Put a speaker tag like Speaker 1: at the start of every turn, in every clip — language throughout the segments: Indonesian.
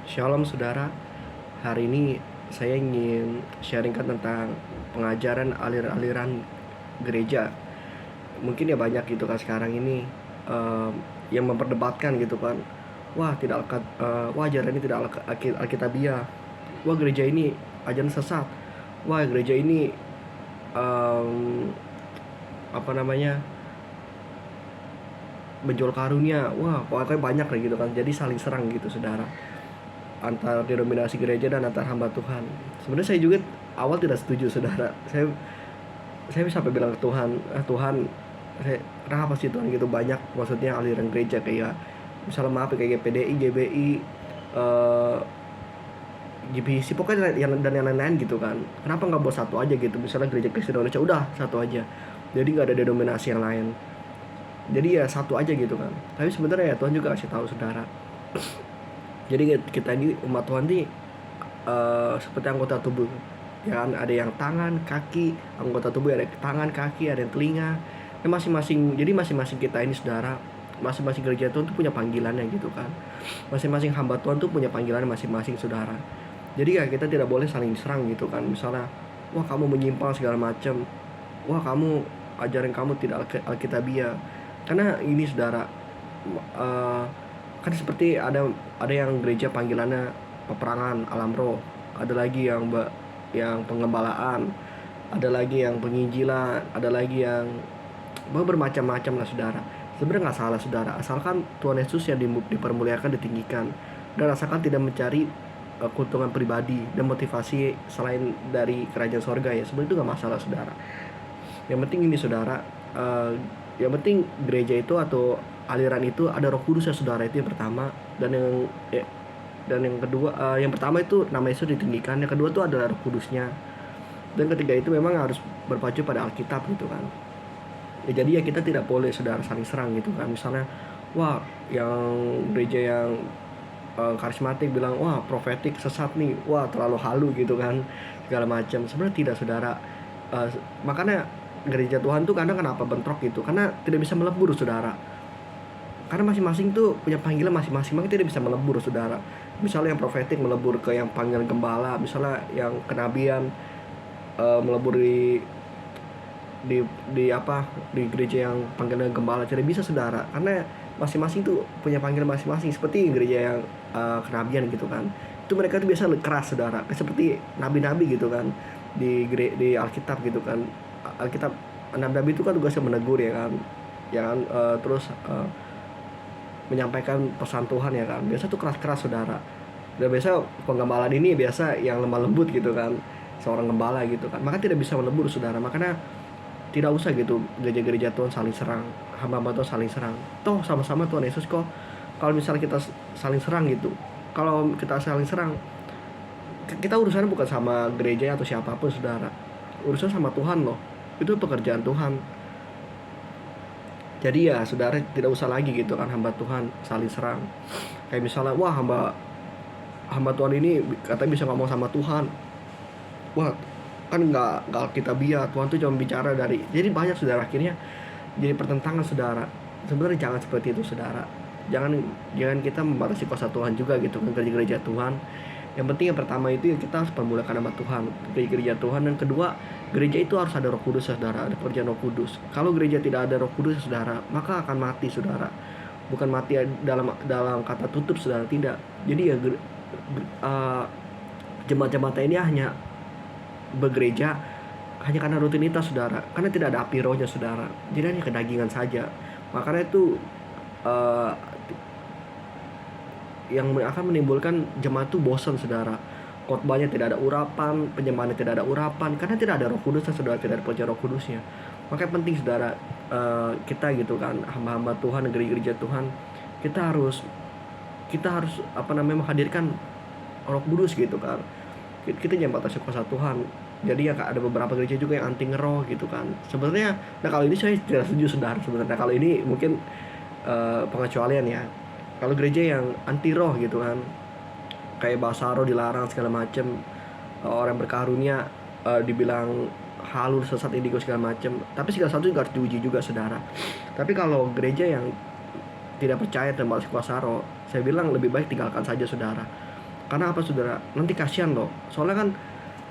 Speaker 1: Shalom saudara, hari ini saya ingin sharingkan tentang pengajaran aliran-aliran gereja. Mungkin ya banyak gitu kan sekarang ini yang memperdebatkan gitu kan. Wah wah ajaran ini tidak alkitabiah. Wah gereja ini ajaran sesat. Wah gereja ini em, apa namanya menjual karunia. Wah pokoknya banyak lah gitu kan. Jadi saling serang gitu saudara, antar denominasi gereja dan antar hamba Tuhan. Sebenarnya saya juga awal tidak setuju saudara. Saya sampai bilang ke Tuhan, Tuhan, kenapa sih Tuhan gitu banyak, maksudnya aliran gereja kayak misalnya maaf ya, kayak PDI, GBI, eh, GBC, pokoknya dan yang lain-lain gitu kan. Kenapa nggak buat satu aja gitu, misalnya gereja Kristen Indonesia udah satu aja, jadi nggak ada denominasi yang lain, jadi ya satu aja gitu kan. Tapi sebenarnya ya Tuhan juga kasih tahu saudara, jadi kita ini umat Tuhan ini seperti anggota tubuh, ya kan, ada yang tangan, kaki, anggota tubuh ada tangan, kaki, ada yang telinga. Dan masing-masing kita ini saudara, masing-masing gereja Tuhan tuh punya panggilannya gitu kan. Masing-masing hamba Tuhan tuh punya panggilan masing-masing saudara. Jadi ya kita tidak boleh saling serang gitu kan. Misalnya, wah kamu menyimpang segala macam, wah kamu ajaran kamu tidak alkitabiah. Karena ini saudara, eh, kan seperti ada yang gereja panggilannya peperangan alam roh, ada lagi yang pengembalaan, ada lagi yang penginjilan, ada lagi yang bermacam-macam lah saudara. Sebenarnya nggak salah saudara, asalkan Tuhan Yesus yang dipermuliakan, ditinggikan, dan asalkan tidak mencari keuntungan pribadi dan motivasi selain dari kerajaan sorga, ya sebenarnya itu nggak masalah saudara. Yang penting ini saudara, eh, yang penting gereja itu atau aliran itu ada Roh Kudus ya saudara, itu yang pertama. Dan yang kedua, yang pertama itu nama Yesus ditinggikan, yang kedua itu adalah Roh Kudusnya, dan ketiga itu memang harus berpacu pada Alkitab gitu kan. Ya, jadi ya kita tidak boleh saudara saling serang gitu kan. Misalnya, wah yang gereja yang karismatik bilang wah profetik sesat nih, wah terlalu halu gitu kan, segala macam. Sebenarnya tidak saudara. Eh, Makanya gereja Tuhan tuh kadang kenapa bentrok gitu, karena tidak bisa melebur saudara, karena masing-masing tuh punya panggilan masing-masing, makanya tidak bisa melebur saudara. Misalnya yang profetik melebur ke yang panggilan gembala, misalnya yang kenabian melebur di di gereja yang panggilan gembala, tidak bisa saudara, karena masing-masing tuh punya panggilan masing-masing. Seperti gereja yang kenabian gitu kan, itu mereka tuh biasa keras saudara, seperti nabi-nabi gitu kan, di Alkitab gitu kan. Alkitab, nabi-nabi itu kan tugasnya menegur ya kan, terus menyampaikan pesan Tuhan ya kan, biasa tuh keras-keras saudara. Dan biasa penggembalaan ini biasa yang lemah lembut gitu kan, seorang gembala gitu kan, maka tidak bisa melebur saudara. Makanya tidak usah gitu gereja-gereja Tuhan saling serang, hamba-hamba Tuhan saling serang, toh sama-sama Tuhan Yesus kok. Kalau misalnya kita saling serang gitu, kalau kita saling serang, kita urusannya bukan sama gereja atau siapapun saudara, urusan sama Tuhan loh, itu pekerjaan Tuhan. Jadi ya saudara tidak usah lagi gitu kan hamba Tuhan saling serang. Kayak misalnya, wah hamba hamba Tuhan ini katanya bisa ngomong sama Tuhan, wah kan nggak alkitabiah, Tuhan tuh cuma bicara dari, jadi banyak saudara, akhirnya jadi pertentangan saudara. Sebenarnya jangan seperti itu saudara, jangan jangan kita membatasi kuasa Tuhan juga gitu kan, gereja-gereja Tuhan. Yang penting yang pertama itu ya kita harus permulakan nama Tuhan, gereja Tuhan. Dan kedua, gereja itu harus ada Roh Kudus saudara, ada pekerjaan Roh Kudus. Kalau gereja tidak ada Roh Kudus saudara, maka akan mati saudara. Bukan mati dalam dalam kata tutup saudara, tidak. Jadi ya jemaat-jemaat ini hanya bergereja hanya karena rutinitas saudara, karena tidak ada api rohnya saudara, jadi hanya kedagingan saja. Makanya itu uh, yang akan menimbulkan jemaat itu bosan saudara. Khotbahnya tidak ada urapan, penyembahannya tidak ada urapan, karena tidak ada Roh Kudus saudara, tidak ada pekerjaan Roh Kudusnya. Makanya penting saudara, kita gitu kan, hamba-hamba Tuhan, gereja-gereja Tuhan, kita harus apa namanya menghadirkan Roh Kudus gitu kan. Kita jangan batasi kuasa Tuhan. Jadi ya ada beberapa gereja juga yang anti ngeroh gitu kan. Sebenarnya, nah kalau ini saya tidak setuju saudara sebenarnya. Kalau ini mungkin pengecualian ya. Kalau gereja yang anti roh gitu kan, kayak bahasa roh dilarang segala macem, orang berkarunia dibilang halus, sesat, indigo segala macem. Tapi segala satu juga harus diuji juga saudara. Tapi kalau gereja yang tidak percaya terhadap kuasa roh, saya bilang lebih baik tinggalkan saja saudara. Karena apa saudara? Nanti kasihan loh. Soalnya kan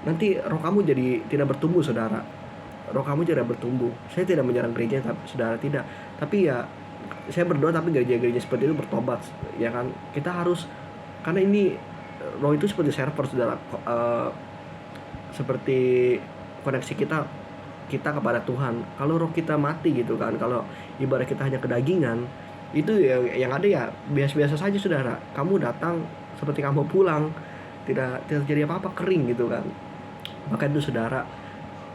Speaker 1: nanti roh kamu jadi tidak bertumbuh saudara. Roh kamu tidak bertumbuh. Saya tidak menyerang gereja, tapi saudara tidak. Tapi ya saya berdoa, tapi gereja-gereja seperti itu bertobat, ya kan? Kita harus, karena ini roh itu seperti server saudara, seperti koneksi kita kepada Tuhan. Kalau roh kita mati gitu kan, kalau ibarat kita hanya kedagingan, itu yang ada ya biasa-biasa saja saudara. Kamu datang seperti kamu pulang, tidak terjadi apa-apa, kering gitu kan. Maka itu saudara,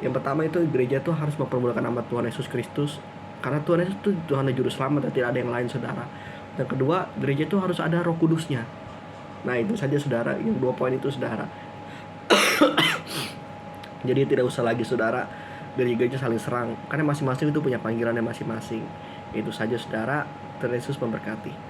Speaker 1: yang pertama itu gereja itu harus mempermulakan nama Tuhan Yesus Kristus, karena Tuhan Yesus itu Tuhan dan Juru Selamat dan tidak ada yang lain saudara. Dan kedua, gereja itu harus ada Roh Kudusnya. Nah itu saja saudara, yang 2 poin itu saudara. Jadi tidak usah lagi saudara gereja-gereja saling serang, karena masing-masing itu punya panggilannya masing-masing. Itu saja saudara. Tuhan Yesus memberkati.